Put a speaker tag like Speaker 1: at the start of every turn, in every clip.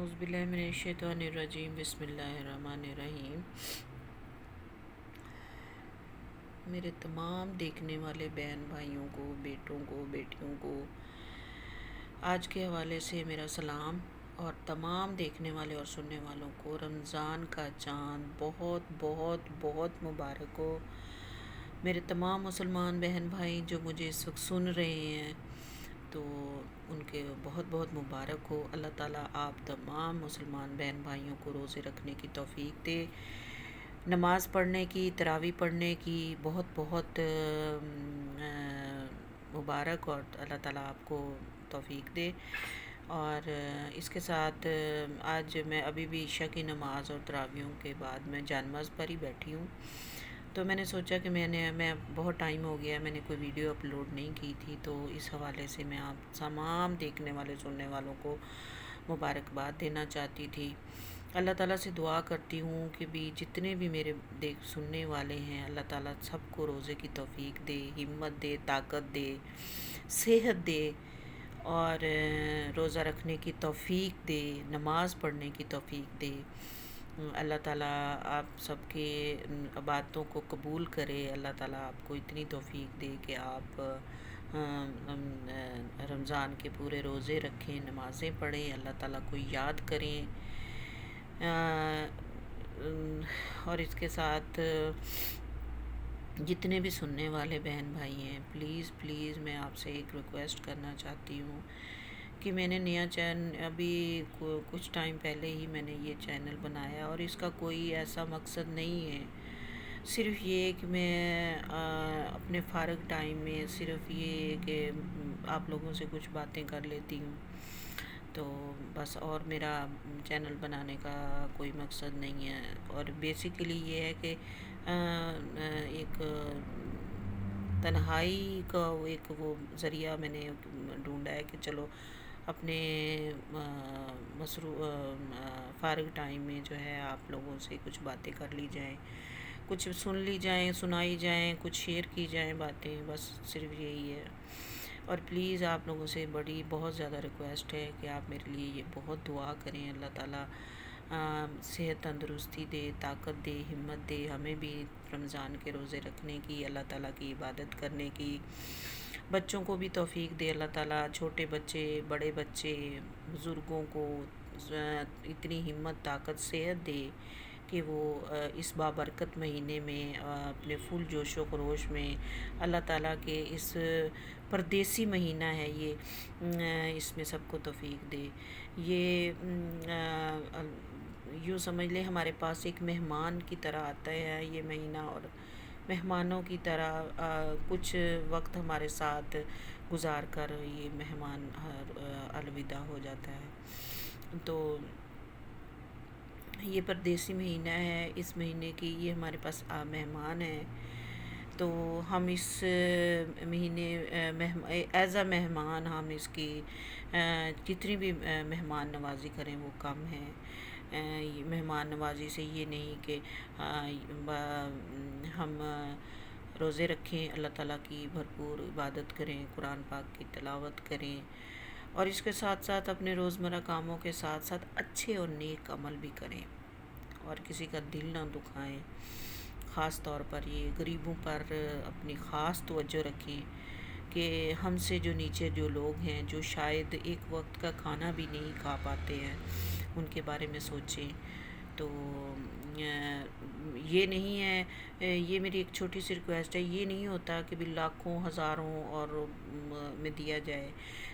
Speaker 1: اعوذ باللہ من الشیطان الرجیم بسم اللہ الرحمن الرحیم۔ میرے تمام دیکھنے والے بہن بھائیوں کو، بیٹوں کو، بیٹیوں کو آج کے حوالے سے میرا سلام، اور تمام دیکھنے والے اور سننے والوں کو رمضان کا چاند بہت بہت بہت مبارک ہو۔ میرے تمام مسلمان بہن بھائی جو مجھے اس وقت سن رہے ہیں تو ان کے بہت بہت مبارک ہو۔ اللہ تعالیٰ آپ تمام مسلمان بہن بھائیوں کو روزے رکھنے کی توفیق دے، نماز پڑھنے کی، تراویح پڑھنے کی بہت بہت مبارک، اور اللہ تعالیٰ آپ کو توفیق دے۔ اور اس کے ساتھ آج میں ابھی بھی عشاء کی نماز اور تراویحوں کے بعد میں جانماز پر ہی بیٹھی ہوں، تو میں نے سوچا کہ میں بہت ٹائم ہو گیا میں نے کوئی ویڈیو اپلوڈ نہیں کی تھی، تو اس حوالے سے میں آپ تمام دیکھنے والے سننے والوں کو مبارکباد دینا چاہتی تھی۔ اللہ تعالیٰ سے دعا کرتی ہوں کہ بھی جتنے بھی میرے سننے والے ہیں، اللہ تعالیٰ سب کو روزے کی توفیق دے، ہمت دے، طاقت دے، صحت دے، اور روزہ رکھنے کی توفیق دے، نماز پڑھنے کی توفیق دے۔ اللہ تعالیٰ آپ سب کے باتوں کو قبول کرے، اللہ تعالیٰ آپ کو اتنی توفیق دے کہ آپ رمضان کے پورے روزے رکھیں، نمازیں پڑھیں، اللہ تعالیٰ کو یاد کریں۔ اور اس کے ساتھ جتنے بھی سننے والے بہن بھائی ہیں، پلیز پلیز میں آپ سے ایک ریکویسٹ کرنا چاہتی ہوں کہ میں نے نیا چینل ابھی کچھ ٹائم پہلے ہی میں نے یہ چینل بنایا، اور اس کا کوئی ایسا مقصد نہیں ہے، صرف یہ کہ میں اپنے فارغ ٹائم میں صرف یہ کہ آپ لوگوں سے کچھ باتیں کر لیتی ہوں، تو بس، اور میرا چینل بنانے کا کوئی مقصد نہیں ہے۔ اور بیسیکلی یہ ہے کہ ایک تنہائی کا ایک وہ ذریعہ میں نے ڈھونڈا ہے کہ چلو اپنے فارغ ٹائم میں جو ہے آپ لوگوں سے کچھ باتیں کر لی جائیں، کچھ سن لی جائیں، سنائی جائیں، کچھ شیئر کی جائیں باتیں، بس صرف یہی ہے۔ اور پلیز آپ لوگوں سے بڑی بہت زیادہ ریکویسٹ ہے کہ آپ میرے لیے یہ بہت دعا کریں، اللہ تعالیٰ صحت تندرستی دے، طاقت دے، ہمت دے، ہمیں بھی رمضان کے روزے رکھنے کی، اللہ تعالیٰ کی عبادت کرنے کی، بچوں کو بھی توفیق دے اللہ تعالیٰ، چھوٹے بچے، بڑے بچے، بزرگوں کو اتنی ہمت، طاقت، صحت دے کہ وہ اس بابرکت مہینے میں اپنے فل جوش و خروش میں اللہ تعالیٰ کے اس پردیسی مہینہ ہے یہ، اس میں سب کو توفیق دے۔ یہ یوں سمجھ لیں ہمارے پاس ایک مہمان کی طرح آتا ہے یہ مہینہ، اور مہمانوں کی طرح کچھ وقت ہمارے ساتھ گزار کر یہ مہمان الوداع ہو جاتا ہے۔ تو یہ پردیسی مہینہ ہے، اس مہینے کی یہ ہمارے پاس مہمان ہیں، تو ہم اس مہینے ایز اے مہمان ہم اس کی جتنی بھی مہمان نوازی کریں وہ کم ہے۔ مہمان نوازی سے یہ نہیں کہ ہم روزے رکھیں، اللہ تعالیٰ کی بھرپور عبادت کریں، قرآن پاک کی تلاوت کریں، اور اس کے ساتھ ساتھ اپنے روزمرہ کاموں کے ساتھ ساتھ اچھے اور نیک عمل بھی کریں، اور کسی کا دل نہ دکھائیں۔ خاص طور پر یہ غریبوں پر اپنی خاص توجہ رکھیں کہ ہم سے جو نیچے جو لوگ ہیں، جو شاید ایک وقت کا کھانا بھی نہیں کھا پاتے ہیں، ان کے بارے میں سوچیں۔ تو یہ نہیں ہے، یہ میری ایک چھوٹی سی ریکویسٹ ہے، یہ نہیں ہوتا کہ بھی لاکھوں ہزاروں اور میں دیا جائے،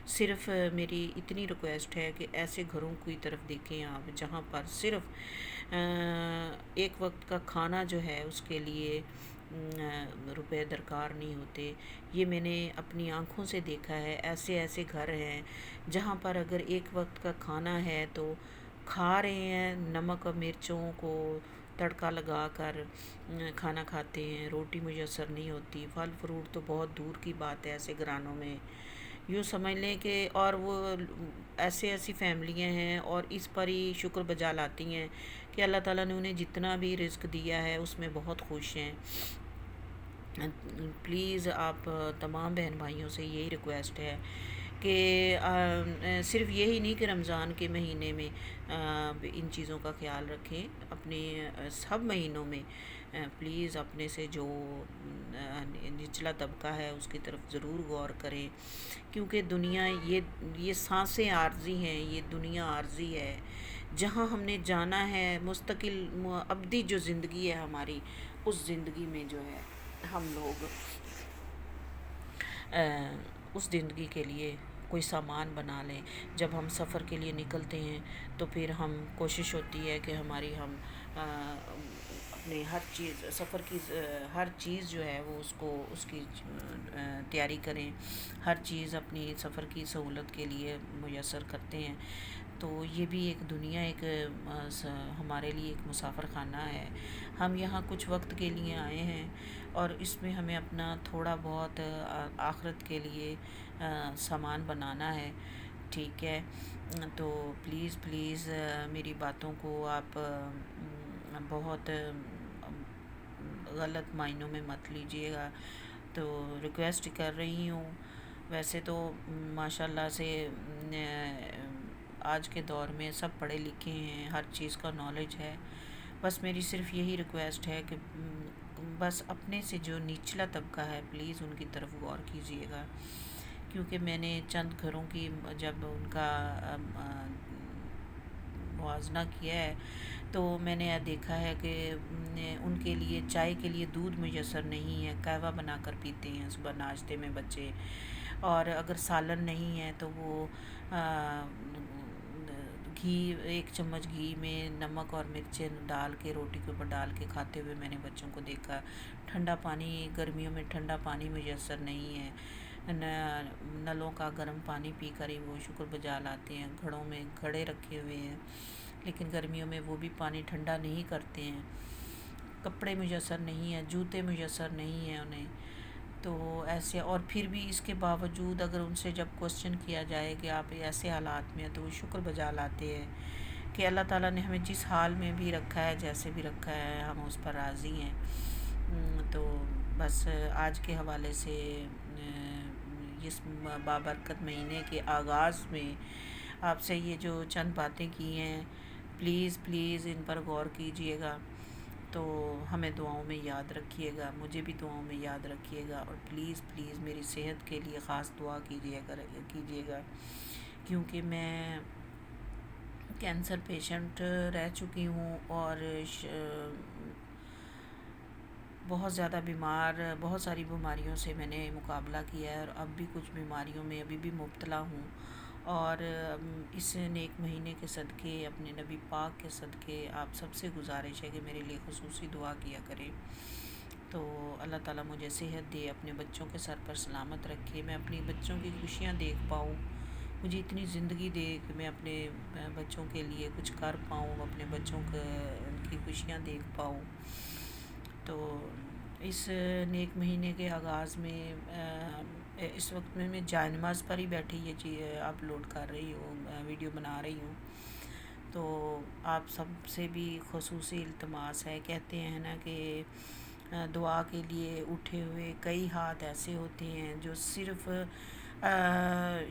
Speaker 1: صرف میری اتنی ریکویسٹ ہے کہ ایسے گھروں کی طرف دیکھیں آپ جہاں پر صرف ایک وقت کا کھانا جو ہے اس کے لیے روپے درکار نہیں ہوتے۔ یہ میں نے اپنی آنکھوں سے دیکھا ہے، ایسے ایسے گھر ہیں جہاں پر اگر ایک وقت کا کھانا ہے تو کھا رہے ہیں، نمک اور مرچوں کو تڑکا لگا کر کھانا کھاتے ہیں، روٹی میسر نہیں ہوتی، پھل فروٹ تو بہت دور کی بات ہے ایسے گھرانوں میں، یوں سمجھ لیں کہ، اور وہ ایسی فیملیاں ہیں اور اس پر ہی شکر بجا لاتی ہیں کہ اللہ تعالیٰ نے انہیں جتنا بھی رزق دیا ہے اس میں بہت خوش ہیں۔ پلیز آپ تمام بہن بھائیوں سے یہی ریکویسٹ ہے کہ صرف یہی نہیں کہ رمضان کے مہینے میں ان چیزوں کا خیال رکھیں، اپنے سب مہینوں میں پلیز اپنے سے جو نچلا طبقہ ہے اس کی طرف ضرور غور کریں، کیونکہ دنیا یہ سانسیں عارضی ہیں، یہ دنیا عارضی ہے، جہاں ہم نے جانا ہے مستقل ابدی جو زندگی ہے ہماری، اس زندگی میں جو ہے ہم لوگ اس زندگی کے لیے کوئی سامان بنا لیں۔ جب ہم سفر کے لیے نکلتے ہیں تو پھر ہم کوشش ہوتی ہے کہ ہماری ہم اپنے ہر چیز سفر کی ہر چیز جو ہے وہ اس کی تیاری کریں، ہر چیز اپنی سفر کی سہولت کے لیے میسر کرتے ہیں۔ تو یہ بھی ایک دنیا ہمارے لیے ایک مسافر خانہ ہے، ہم یہاں کچھ وقت کے لیے آئے ہیں اور اس میں ہمیں اپنا تھوڑا بہت آخرت کے لیے سامان بنانا ہے، ٹھیک ہے؟ تو پلیز پلیز میری باتوں کو آپ بہت غلط معنوں میں مت لیجیے گا، تو ریکویسٹ کر رہی ہوں۔ ویسے تو ماشاءاللہ سے آج کے دور میں سب پڑھے لکھے ہیں، ہر چیز کا نالج ہے، بس میری صرف یہی ریکویسٹ ہے کہ بس اپنے سے جو نچلا طبقہ ہے پلیز ان کی طرف غور کیجیے گا، کیونکہ میں نے چند گھروں کی جب ان کا موازنہ کیا ہے تو میں نے دیکھا ہے کہ ان کے لیے چائے کے لیے دودھ میسر نہیں ہے، قہوہ بنا کر پیتے ہیں صبح ناشتے میں بچے، اور اگر سالن نہیں ہے تو وہ گھی 1 چمچ گھی میں نمک اور مرچیں ڈال کے روٹی کے اوپر ڈال کے کھاتے ہوئے میں نے بچوں کو دیکھا۔ ٹھنڈا پانی گرمیوں میں ٹھنڈا پانی میسر نہیں ہے، نلوں کا گرم پانی پی کر ہی وہ شکر بجا لاتے ہیں، گھڑوں میں گھڑے رکھے ہوئے ہیں لیکن گرمیوں میں وہ بھی پانی ٹھنڈا نہیں کرتے ہیں، کپڑے میسر نہیں ہیں، جوتے میسر نہیں ہیں انہیں، تو ایسے اور پھر بھی اس کے باوجود اگر ان سے جب کوسچن کیا جائے کہ آپ ایسے حالات میں ہیں تو وہ شکر بجا لاتے ہیں کہ اللہ تعالیٰ نے ہمیں جس حال میں بھی رکھا ہے جیسے بھی رکھا ہے ہم اس پر راضی ہیں۔ تو بس آج کے حوالے سے اس بابرکت مہینے کے آغاز میں آپ سے یہ جو چند باتیں کی ہیں پلیز پلیز ان پر غور کیجیے گا، تو ہمیں دعاؤں میں یاد رکھیے گا، مجھے بھی دعاؤں میں یاد رکھیے گا، اور پلیز پلیز میری صحت کے لیے خاص دعا کیجیے گا، کیونکہ میں کینسر پیشنٹ رہ چکی ہوں اور بہت زیادہ بیمار، بہت ساری بیماریوں سے میں نے مقابلہ کیا ہے اور اب بھی کچھ بیماریوں میں ابھی بھی مبتلا ہوں، اور اس نیک مہینے کے صدقے اپنے نبی پاک کے صدقے آپ سب سے گزارش ہے کہ میرے لیے خصوصی دعا کیا کریں، تو اللہ تعالیٰ مجھے صحت دے، اپنے بچوں کے سر پر سلامت رکھے، میں اپنی بچوں کی خوشیاں دیکھ پاؤں، مجھے اتنی زندگی دے کہ میں اپنے بچوں کے لیے کچھ کر پاؤں، اپنے بچوں کی خوشیاں دیکھ پاؤں۔ تو اس نیک مہینے کے آغاز میں اس وقت میں جائے نماز پر ہی بیٹھی یہ چیز اپلوڈ کر رہی ہوں، ویڈیو بنا رہی ہوں، تو آپ سب سے بھی خصوصی التماس ہے، کہتے ہیں نا کہ دعا کے لیے اٹھے ہوئے کئی ہاتھ ایسے ہوتے ہیں جو صرف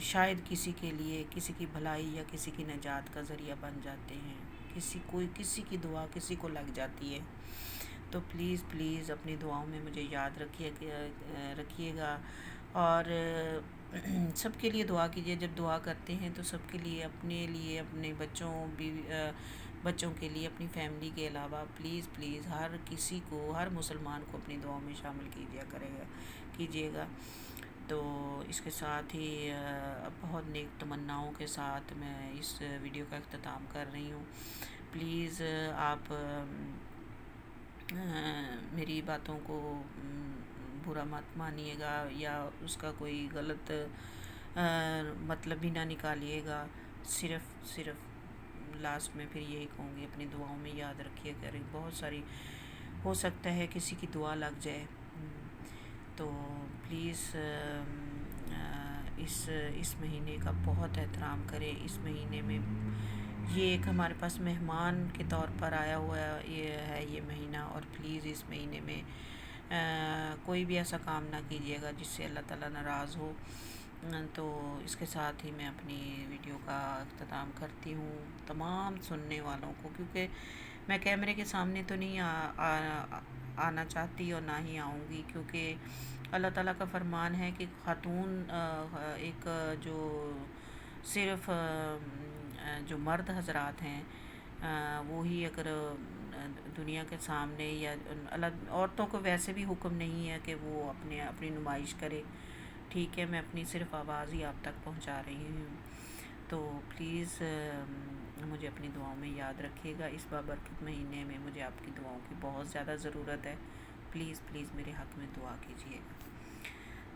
Speaker 1: شاید کسی کے لیے کسی کی بھلائی یا کسی کی نجات کا ذریعہ بن جاتے ہیں، کسی کی دعا کسی کو لگ جاتی ہے، تو پلیز پلیز اپنی دعاؤں میں مجھے یاد رکھیے گا، اور سب کے لیے دعا کیجیے، جب دعا کرتے ہیں تو سب کے لیے، اپنے بچوں کے لیے، اپنی فیملی کے علاوہ پلیز پلیز ہر مسلمان کو اپنی دعاؤں میں شامل کیجیے گا۔ تو اس کے ساتھ ہی بہت نیک تمناؤں کے ساتھ میں اس ویڈیو کا اختتام کر رہی ہوں، پلیز آپ میری باتوں کو برا مت مانیے گا یا اس کا کوئی غلط مطلب بھی نہ نکالیے گا، صرف لاسٹ میں پھر یہی کہوں گی اپنی دعاؤں میں یاد رکھیے کریں، بہت ساری ہو سکتا ہے کسی کی دعا لگ جائے، تو پلیز اس مہینے کا بہت احترام کریں، اس مہینے میں یہ ایک ہمارے پاس مہمان کے طور پر آیا ہوا یہ مہینہ، اور پلیز اس مہینے میں کوئی بھی ایسا کام نہ کیجیے گا جس سے اللہ تعالیٰ ناراض ہو، تو اس کے ساتھ ہی میں اپنی ویڈیو کا اختتام کرتی ہوں تمام سننے والوں کو، کیونکہ میں کیمرے کے سامنے تو نہیں آنا چاہتی اور نہ ہی آؤں گی، کیونکہ اللہ تعالیٰ کا فرمان ہے کہ خاتون ایک جو صرف جو مرد حضرات ہیں وہی اگر دنیا کے سامنے یا عورتوں کو ویسے بھی حکم نہیں ہے کہ وہ اپنی نمائش کرے، ٹھیک ہے، میں اپنی صرف آواز ہی آپ تک پہنچا رہی ہوں، تو پلیز مجھے اپنی دعاؤں میں یاد رکھیے گا۔ اس بابرکت مہینے میں مجھے آپ کی دعاؤں کی بہت زیادہ ضرورت ہے، پلیز پلیز میرے حق میں دعا کیجیے گا۔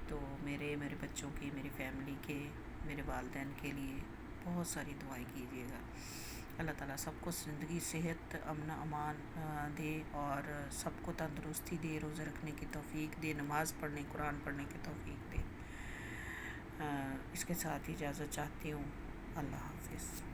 Speaker 1: تو میرے بچوں کی، میری فیملی کے، میرے والدین کے لیے بہت ساری دعائیں کیجیے گا۔ اللہ تعالیٰ سب کو زندگی، صحت، امن امان دے، اور سب کو تندرستی دے، روزے رکھنے کی توفیق دے، نماز پڑھنے، قرآن پڑھنے کی توفیق دے۔ اس کے ساتھ اجازت چاہتی ہوں۔ اللہ حافظ۔